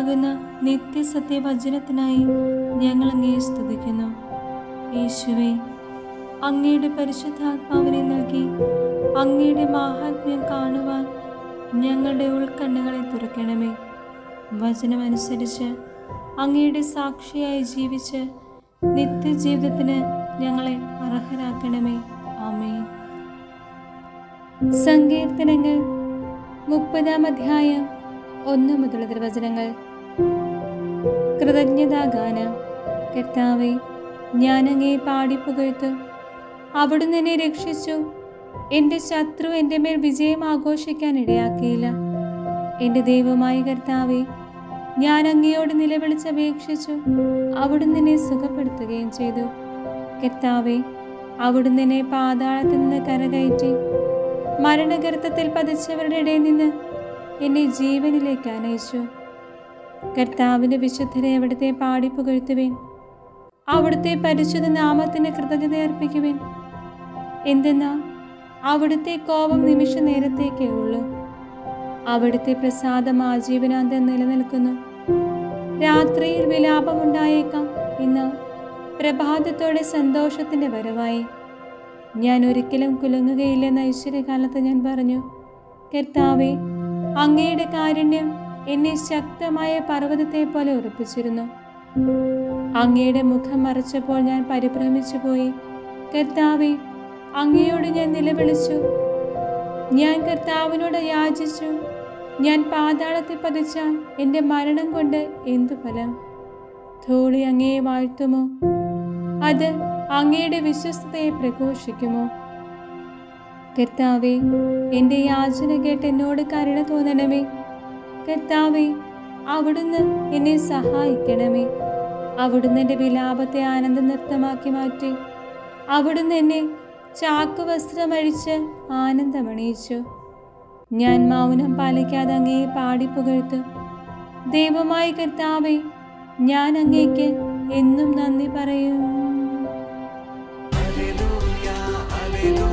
ജീവനാകുന്ന നിത്യസത്യവചനത്തിനായി ഞങ്ങൾ അങ്ങയെ സ്തുതിക്കുന്നു. യേശുവേ, അങ്ങയുടെ പരിശുദ്ധാത്മാവിനെ നൽകി അങ്ങയുടെ മാഹാത്മ്യം കാണുവാൻ ഞങ്ങളുടെ ഉൾക്കണ്ണുകളെ തുറക്കണമേ. വചനമനുസരിച്ച് അങ്ങയുടെ സാക്ഷിയായി ജീവിച്ച് നിത്യജീവിതത്തിന് ഞങ്ങളെ അർഹരാക്കണമേ. ആമേൻ. സങ്കീർത്തനങ്ങൾ 30-ാം അധ്യായം 1 മുതലുള്ള വചനങ്ങൾ. കൃതജ്ഞതാഗാനം. കർത്താവേ, ഞാൻ അങ്ങയെ പാടിപ്പുകഴ്ത്തും. അവിടുന്ന് എന്നെ രക്ഷിച്ചു. എൻ്റെ ശത്രു എൻ്റെ മേൽ വിജയം ആഘോഷിക്കാൻ ഇടയാക്കിയില്ല. എൻ്റെ ദൈവമായ കർത്താവേ, ഞാൻ അങ്ങയോട് നിലവിളിച്ചപേക്ഷിച്ചു. അവിടുന്ന് എന്നെ സുഖപ്പെടുത്തുകയും ചെയ്തു. കർത്താവേ, അവിടുന്ന് എന്നെ പാതാളത്തിൽ നിന്ന് കരകയറ്റി മരണഗർത്തത്തിൽ പതിച്ചവരുടെ ഇടയിൽ നിന്ന് എന്നെ ജീവനിലേക്ക് അനയിച്ചു. കർത്താവിൻ്റെ വിശുദ്ധരെ അവിടുത്തെ പാടിപ്പുകഴ്ത്തുവേൻ. അവിടുത്തെ പരിശുദ്ധ നാമത്തിന് കൃതജ്ഞത അർപ്പിക്കുവേൻ. എന്തെന്നാൽ അവിടുത്തെ കോപം നിമിഷ നേരത്തേക്കേ ഉള്ളൂ. അവിടുത്തെ പ്രസാദം ആജീവനാന്തം നിലനിൽക്കുന്നു. രാത്രിയിൽ വിലാപമുണ്ടായേക്കാം, എന്നാൽ പ്രഭാതത്തോടെ സന്തോഷത്തിൻ്റെ വരവായി. ഞാൻ ഒരിക്കലും കുലുങ്ങുകയില്ലെന്ന് ഐശ്വര്യകാലത്ത് ഞാൻ പറഞ്ഞു. കർത്താവേ, അങ്ങയുടെ കാരുണ്യം എന്നെ ശക്തമായ പർവ്വതത്തെ പോലെ ഉറപ്പിച്ചിരുന്നു. അങ്ങയുടെ മുഖം മറച്ചപ്പോൾ ഞാൻ പരിഭ്രമിച്ചു പോയി. കർത്താവേ, അങ്ങയോട് ഞാൻ നിലവിളിച്ചു. ഞാൻ കർത്താവിനോട് യാചിച്ചു. ഞാൻ പാതാളത്തിൽ പതിച്ചാൽ എൻ്റെ മരണം കൊണ്ട് എന്തു ഫലം? ധൂളി അങ്ങയെ വാഴ്ത്തുമോ? അത് അങ്ങയുടെ വിശ്വസ്തതയെ പ്രഘോഷിക്കുമോ? കർത്താവേ, എൻ്റെ യാചന കേട്ട് എന്നോട് കരുണ തോന്നണമേ. കർത്താവേ, അവിടുന്ന് എന്നെ സഹായിക്കണമേ. അവിടുന്ന് എൻ്റെ വിലാപത്തെ ആനന്ദ നൃത്തമാക്കി മാറ്റി. അവിടുന്ന് എന്നെ ചാക്കുവസ്ത്രമഴിച്ച് ആനന്ദമണിയിച്ചു. ഞാൻ മൗനം പാലിക്കാതെ അങ്ങയെ പാടിപ്പുകഴ്ത്തും. ദൈവമായ കർത്താവേ, ഞാൻ അങ്ങേക്ക് എന്നും നന്ദി പറയും. Hallelujah, hallelujah.